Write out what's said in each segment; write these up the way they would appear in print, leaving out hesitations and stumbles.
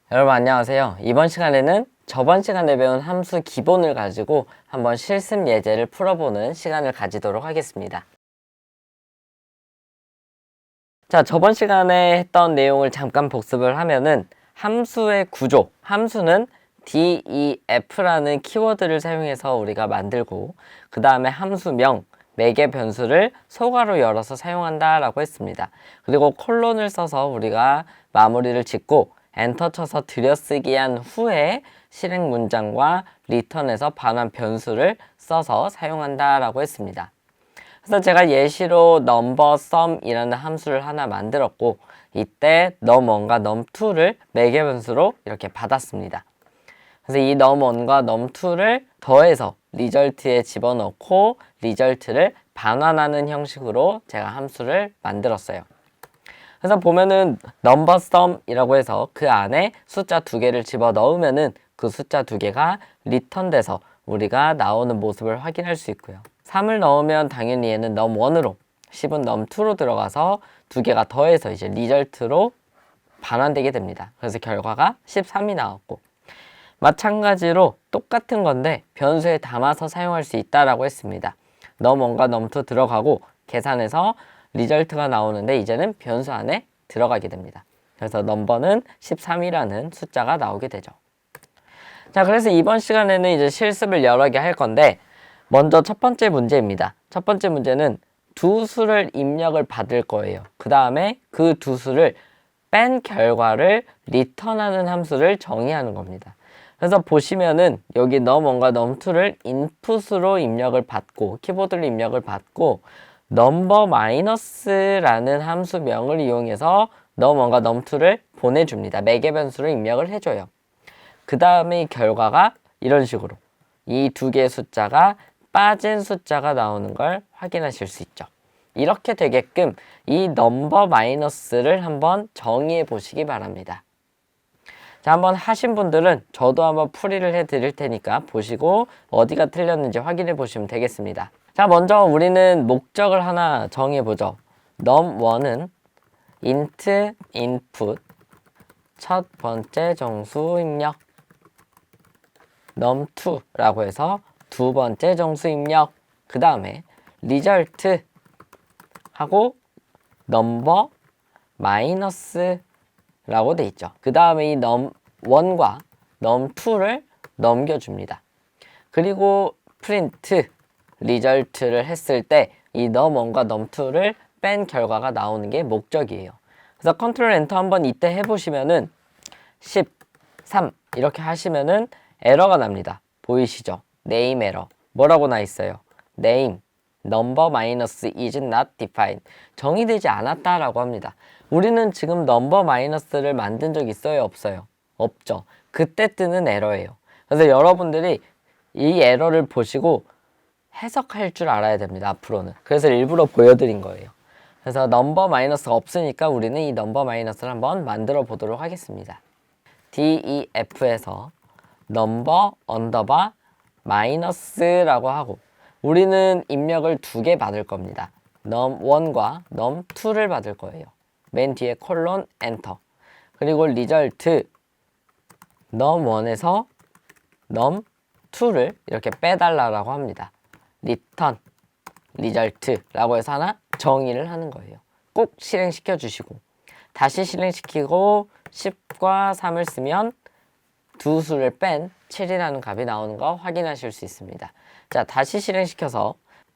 여러분 안녕하세요. 이번 시간에는 저번 시간에 배운 함수 기본을 가지고 한번 실습 예제를 풀어보는 시간을 가지도록 하겠습니다. 자, 저번 시간에 했던 내용을 잠깐 복습을 하면은 함수의 구조, 함수는 def라는 키워드를 사용해서 우리가 만들고 그 다음에 함수명, 매개 변수를 소괄호 열어서 사용한다 라고 했습니다. 그리고 콜론을 써서 우리가 마무리를 짓고 엔터 쳐서 들여쓰기 한 후에 실행 문장과 리턴에서 반환 변수를 써서 사용한다 라고 했습니다. 그래서 제가 예시로 numberSum이라는 함수를 하나 만들었고 이때 num1과 num2를 매개 변수로 이렇게 받았습니다. 그래서 이 num1과 num2를 더해서 리절트에 집어넣고 리절트를 반환하는 형식으로 제가 함수를 만들었어요. 그래서 보면은 numberSum이라고 해서 그 안에 숫자 2개를 집어넣으면은 그 숫자 2개가 리턴돼서 우리가 나오는 모습을 확인할 수 있고요. 3을 넣으면 당연히 얘는 num1으로 10은 num2로 들어가서 2개가 더해서 이제 리절트로 반환되게 됩니다. 그래서 결과가 13이 나왔고 마찬가지로 똑같은 건데 변수에 담아서 사용할 수 있다라고 했습니다. num1과 num2 들어가고 계산해서 리절트가 나오는데 이제는 변수 안에 들어가게 됩니다. 그래서 넘버는 13이라는 숫자가 나오게 되죠. 자, 그래서 이번 시간에는 이제 실습을 여러 개 할 건데 먼저 첫 번째 문제입니다. 첫 번째 문제는 두 수를 입력을 받을 거예요. 그 다음에 그 두 수를 뺀 결과를 리턴하는 함수를 정의하는 겁니다. 그래서 보시면은 여기 num1과 num2를 인풋으로 입력을 받고 키보드로 입력을 받고 number 마이너스라는 함수명을 이용해서 num1과 num2를 보내줍니다. 매개 변수로 입력을 해줘요. 그 다음에 결과가 이런 식으로 이 두 개의 숫자가 빠진 숫자가 나오는 걸 확인하실 수 있죠. 이렇게 되게끔 이 number 마이너스를 한번 정의해 보시기 바랍니다. 자, 한번 하신 분들은 저도 한번 풀이를 해 드릴 테니까 보시고 어디가 틀렸는지 확인해 보시면 되겠습니다. 자, 먼저 우리는 목적을 하나 정해 보죠. num1은 int input 첫 번째 정수 입력, num2라고 해서 두 번째 정수 입력, 그 다음에 result 하고 number 마이너스 라고 돼 있죠. 그 다음에 이 num1과 num2를 넘겨줍니다. 그리고 print result를 했을 때 이 num1과 num2를 뺀 결과가 나오는 게 목적이에요. 그래서 컨트롤 엔터 한번 이때 해보시면은 13 이렇게 하시면은 에러가 납니다. 보이시죠? name 에러. 뭐라고 나 있어요? name number minus is not defined. 정의되지 않았다라고 합니다. 우리는 지금 number minus를 만든 적 있어요? 없어요? 없죠. 그때 뜨는 에러예요. 그래서 여러분들이 이 에러를 보시고 해석할 줄 알아야 됩니다. 앞으로는. 그래서 일부러 보여드린 거예요. 그래서 number minus가 없으니까 우리는 이 number minus를 한번 만들어 보도록 하겠습니다. def에서 number underbar minus라고 하고 우리는 입력을 2개 받을 겁니다. num1과 num2를 받을 거예요. 맨 뒤에 콜론 엔터. 그리고 result num1에서 num2를 이렇게 빼달라고 합니다. return result라고 해서 하나 정의를 하는 거예요. 꼭 실행시켜 주시고 다시 실행시키고 10과 3을 쓰면 두 수를 뺀 7이라는 값이 나오는 거 확인하실 수 있습니다. 자, 다시 실행시켜서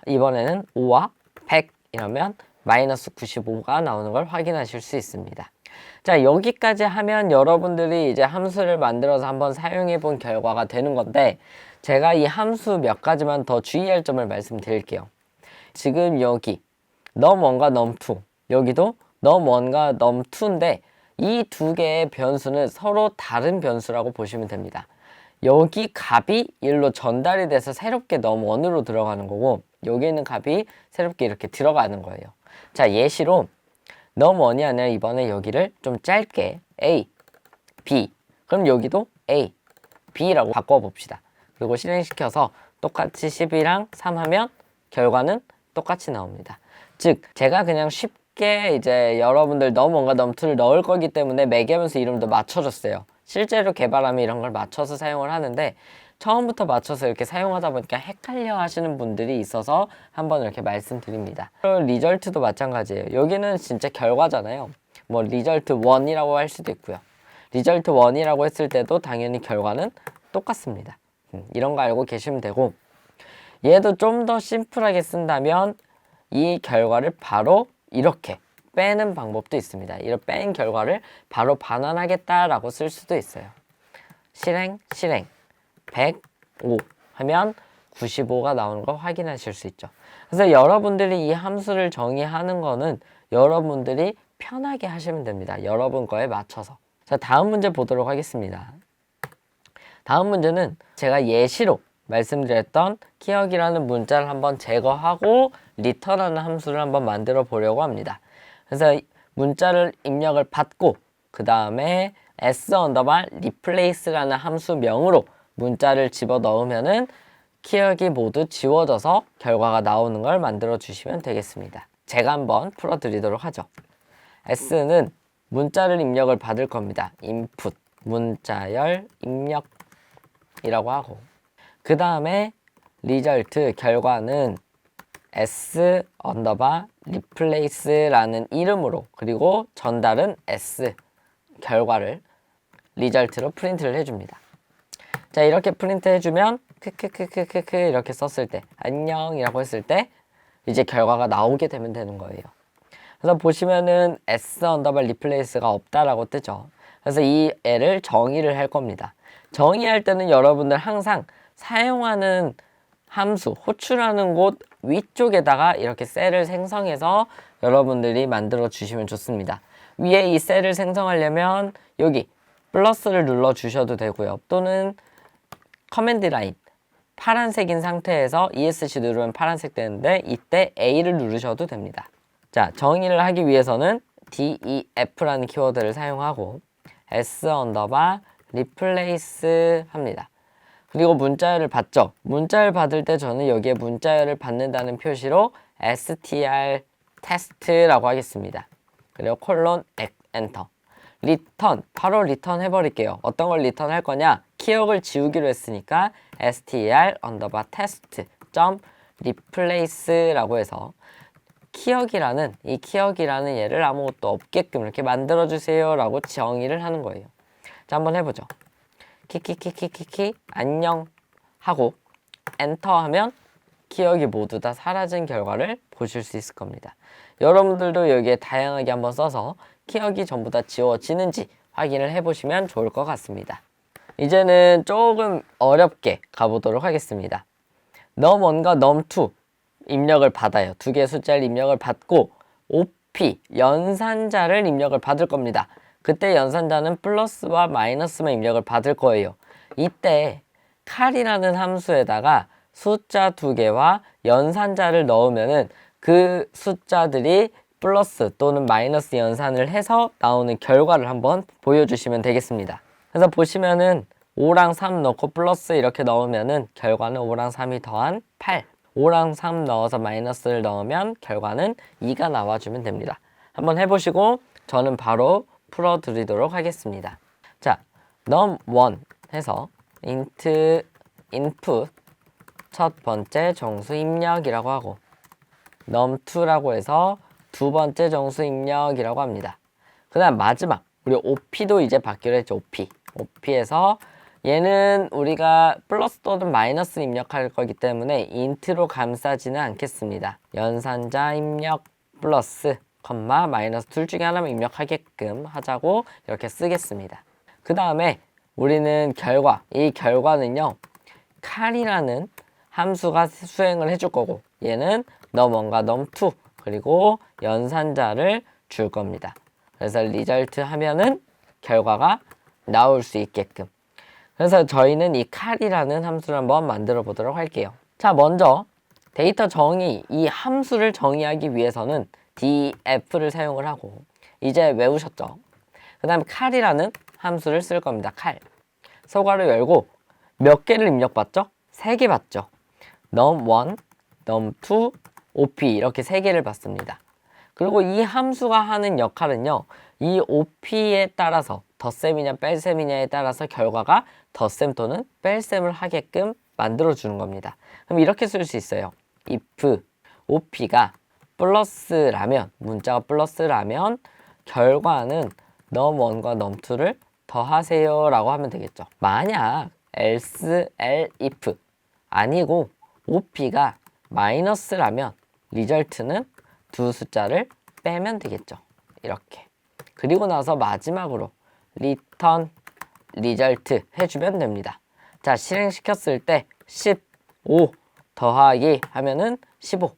이번에는 5와 100 이러면 마이너스 95가 나오는 걸 확인하실 수 있습니다. 자, 여기까지 하면 여러분들이 이제 함수를 만들어서 한번 사용해 본 결과가 되는 건데 제가 이 함수 몇 가지만 더 주의할 점을 말씀드릴게요. 지금 여기 num1과 num2 여기도 num1과 num2인데 이 두 개의 변수는 서로 다른 변수라고 보시면 됩니다. 여기 값이 1로 전달이 돼서 새롭게 num1으로 들어가는 거고 여기 있는 값이 새롭게 이렇게 들어가는 거예요. 자, 예시로 num1이 아니라 이번에 여기를 좀 짧게 a, b 그럼 여기도 a, b라고 바꿔봅시다. 그리고 실행시켜서 똑같이 10이랑 3 하면 결과는 똑같이 나옵니다. 즉 제가 그냥 쉽게 이제 여러분들 num1과 num2를 넣을 거기 때문에 매개변수 이름도 맞춰줬어요. 실제로 개발하면 이런 걸 맞춰서 사용을 하는데 처음부터 맞춰서 이렇게 사용하다 보니까 헷갈려 하시는 분들이 있어서 한번 이렇게 말씀드립니다. 리절트도 마찬가지예요. 여기는 진짜 결과잖아요. 뭐 리절트 1이라고 할 수도 있고요. 리절트 1이라고 했을 때도 당연히 결과는 똑같습니다. 이런 거 알고 계시면 되고, 얘도 좀 더 심플하게 쓴다면 이 결과를 바로 이렇게 빼는 방법도 있습니다. 이런 뺀 결과를 바로 반환하겠다라고 쓸 수도 있어요. 실행 105 하면 95가 나오는 걸 확인하실 수 있죠. 그래서 여러분들이 이 함수를 정의하는 거는 여러분들이 편하게 하시면 됩니다. 여러분 거에 맞춰서. 자, 다음 문제 보도록 하겠습니다. 다음 문제는 제가 예시로 말씀드렸던 키역이라는 문자를 한번 제거하고 return하는 함수를 한번 만들어 보려고 합니다. 그래서 문자를 입력을 받고 그 다음에 s_replace라는 함수명으로 문자를 집어넣으면은 키역이 모두 지워져서 결과가 나오는 걸 만들어 주시면 되겠습니다. 제가 한번 풀어드리도록 하죠. s는 문자를 입력을 받을 겁니다. input 문자열 입력이라고 하고, 그 다음에 result 결과는 s_replace라는 이름으로, 그리고 전달은 s 결과를 result로 프린트를 해줍니다. 자, 이렇게 프린트 해주면 크크크크크크 이렇게 썼을 때 안녕이라고 했을 때 이제 결과가 나오게 되면 되는 거예요. 그래서 보시면은 s_replace가 없다라고 뜨죠. 그래서 이 애를 정의를 할 겁니다. 정의할 때는 여러분들 항상 사용하는 함수, 호출하는 곳 위쪽에다가 이렇게 셀을 생성해서 여러분들이 만들어 주시면 좋습니다. 위에 이 셀을 생성하려면 여기 플러스를 눌러 주셔도 되고요. 또는 커맨드 라인 파란색인 상태에서 ESC 누르면 파란색 되는데 이때 A를 누르셔도 됩니다. 자, 정의를 하기 위해서는 def라는 키워드를 사용하고 s_replace 합니다. 그리고 문자열을 받죠. 문자열 받을 때 저는 여기에 문자열을 받는다는 표시로 str test라고 하겠습니다. 그리고 콜론 엔터. 리턴, 바로 리턴 해버릴게요. 어떤 걸 리턴 할 거냐? 키역을 지우기로 했으니까 str_test.replace라고 해서 키역이라는 이 키역이라는 얘를 아무것도 없게끔 이렇게 만들어주세요 라고 정의를 하는 거예요. 자, 한번 해보죠. 키키키키키키 안녕 하고 엔터 하면 키역이 모두 다 사라진 결과를 보실 수 있을 겁니다. 여러분들도 여기에 다양하게 한번 써서 키역이 전부 다 지워지는지 확인을 해보시면 좋을 것 같습니다. 이제는 조금 어렵게 가보도록 하겠습니다. num1과 num2 입력을 받아요. 두 개의 숫자를 입력을 받고 OP 연산자를 입력을 받을 겁니다. 그때 연산자는 플러스와 마이너스만 입력을 받을 거예요. 이때 칼이라는 함수에다가 숫자 두 개와 연산자를 넣으면은 그 숫자들이 플러스 또는 마이너스 연산을 해서 나오는 결과를 한번 보여주시면 되겠습니다. 그래서 보시면은 5랑 3 넣고 플러스 이렇게 넣으면은 결과는 5랑 3이 더한 8. 5랑 3 넣어서 마이너스를 넣으면 결과는 2가 나와주면 됩니다. 한번 해보시고 저는 바로 풀어드리도록 하겠습니다. 자, num1 해서 int input 첫 번째 정수 입력이라고 하고 num2라고 해서 두 번째 정수 입력이라고 합니다. 그 다음 마지막 우리 OP도 이제 받기로 했죠. OP에서 얘는 우리가 플러스 또는 마이너스 입력할 거기 때문에 int로 감싸지는 않겠습니다. 연산자 입력 플러스 컴마 마이너스 둘 중에 하나만 입력하게끔 하자고 이렇게 쓰겠습니다. 그 다음에 우리는 이 결과는요 칼이라는 함수가 수행을 해줄 거고 얘는 num1과 num2 그리고 연산자를 줄 겁니다. 그래서 result 하면은 결과가 나올 수 있게끔. 그래서 저희는 이 칼이라는 함수를 한번 만들어 보도록 할게요. 자, 먼저 데이터 정의, 이 함수를 정의하기 위해서는 def를 사용을 하고 이제 외우셨죠? 그 다음에 칼이라는 함수를 쓸 겁니다. 칼. 소괄호 열고 몇 개를 입력받죠? 3개 받죠. num1, num2, op 이렇게 3개를 받습니다. 그리고 이 함수가 하는 역할은요. 이 op에 따라서 덧셈이냐 뺄셈이냐에 따라서 결과가 덧셈 또는 뺄셈을 하게끔 만들어주는 겁니다. 그럼 이렇게 쓸 수 있어요. if OP가 플러스라면, 문자가 플러스라면 결과는 num1과 num2를 더하세요 라고 하면 되겠죠. 만약 else, if 아니고 OP가 마이너스라면 리절트는 두 숫자를 빼면 되겠죠. 이렇게. 그리고 나서 마지막으로 return result 해주면 됩니다. 자, 실행시켰을 때 15 더하기 하면은 15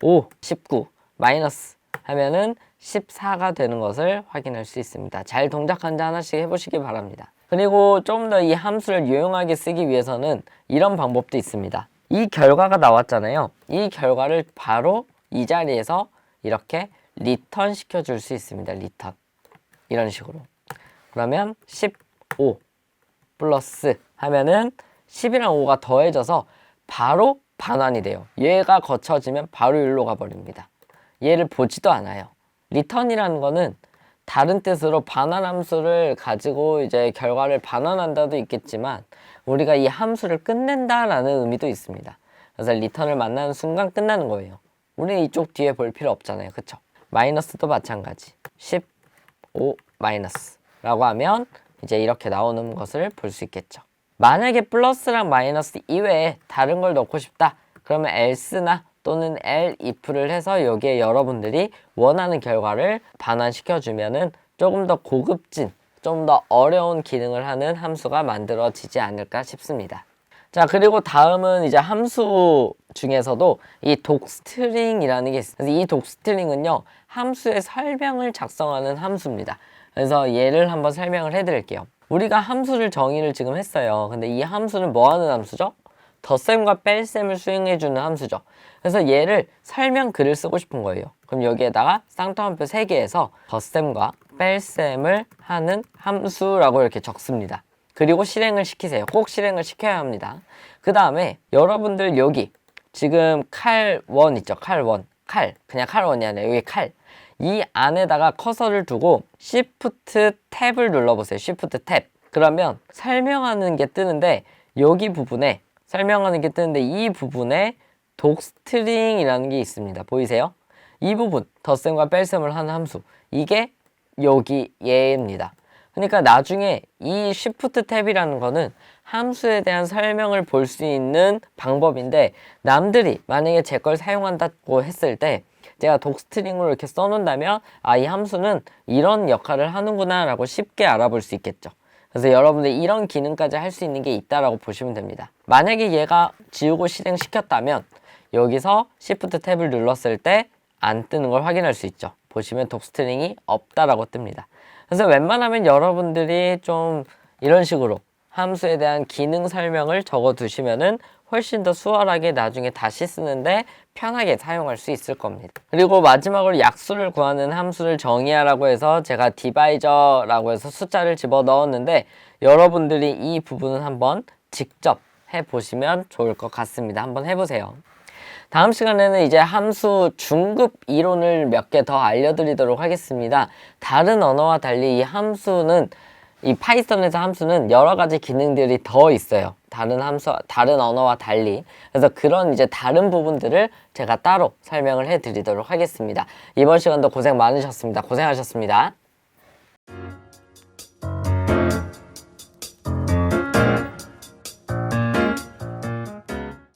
5, 19 마이너스 하면은 14가 되는 것을 확인할 수 있습니다. 잘 동작한지 하나씩 해보시기 바랍니다. 그리고 좀 더 이 함수를 유용하게 쓰기 위해서는 이런 방법도 있습니다. 이 결과가 나왔잖아요. 이 결과를 바로 이 자리에서 이렇게 리턴 시켜줄 수 있습니다. 리턴. 이런 식으로. 그러면 15 플러스 하면은 10이랑 5가 더해져서 바로 반환이 돼요. 얘가 거쳐지면 바로 일로 가버립니다. 얘를 보지도 않아요. 리턴이라는 거는 다른 뜻으로 반환 함수를 가지고 이제 결과를 반환한다도 있겠지만 우리가 이 함수를 끝낸다라는 의미도 있습니다. 그래서 리턴을 만나는 순간 끝나는 거예요. 우리는 이쪽 뒤에 볼 필요 없잖아요. 그쵸? 마이너스도 마찬가지. 15 마이너스 라고 하면 이제 이렇게 나오는 것을 볼 수 있겠죠. 만약에 플러스랑 마이너스 이외에 다른 걸 넣고 싶다. 그러면 else나 또는 if를 해서 여기에 여러분들이 원하는 결과를 반환시켜주면은 조금 더 고급진, 좀 더 어려운 기능을 하는 함수가 만들어지지 않을까 싶습니다. 자, 그리고 다음은 이제 함수 중에서도 이 docstring이라는 게 있어요. 그래서 이 docstring은요, 함수의 설명을 작성하는 함수입니다. 그래서 얘를 한번 설명을 해드릴게요. 우리가 함수를 정의를 지금 했어요. 근데 이 함수는 뭐 하는 함수죠? 덧셈과 뺄셈을 수행해주는 함수죠. 그래서 얘를 설명 글을 쓰고 싶은 거예요. 그럼 여기에다가 쌍따옴표 3개에서 덧셈과 뺄셈을 하는 함수라고 이렇게 적습니다. 그리고 실행을 시키세요. 꼭 실행을 시켜야 합니다. 그 다음에 여러분들 여기 지금 칼1 있죠? 칼1. 그냥 칼1이 아니라 여기 칼. 이 안에다가 커서를 두고 Shift 탭을 눌러보세요. Shift 탭. 그러면 설명하는 게 뜨는데 여기 부분에 설명하는 게 뜨는데 이 부분에 docstring이라는 게 있습니다. 보이세요? 이 부분 덧셈과 뺄셈을 하는 함수. 이게 여기 얘입니다. 그러니까 나중에 이 Shift 탭이라는 거는 함수에 대한 설명을 볼 수 있는 방법인데 남들이 만약에 제 걸 사용한다고 했을 때 제가 독스트링으로 이렇게 써놓는다면 아, 이 함수는 이런 역할을 하는구나 라고 쉽게 알아볼 수 있겠죠. 그래서 여러분들 이런 기능까지 할 수 있는 게 있다라고 보시면 됩니다. 만약에 얘가 지우고 실행시켰다면 여기서 Shift 탭을 눌렀을 때 안 뜨는 걸 확인할 수 있죠. 보시면 독스트링이 없다라고 뜹니다. 그래서 웬만하면 여러분들이 좀 이런 식으로 함수에 대한 기능 설명을 적어 두시면은 훨씬 더 수월하게 나중에 다시 쓰는데 편하게 사용할 수 있을 겁니다. 그리고 마지막으로 약수를 구하는 함수를 정의하라고 해서 제가 디바이저라고 해서 숫자를 집어 넣었는데 여러분들이 이 부분은 한번 직접 해보시면 좋을 것 같습니다. 한번 해보세요. 다음 시간에는 이제 함수 중급 이론을 몇 개 더 알려드리도록 하겠습니다. 다른 언어와 달리 이 함수는 이 파이썬에서 함수는 여러 가지 기능들이 더 있어요. 다른 언어와 달리. 그래서 그런 이제 다른 부분들을 제가 따로 설명을 해드리도록 하겠습니다. 이번 시간도 고생 많으셨습니다. 고생하셨습니다.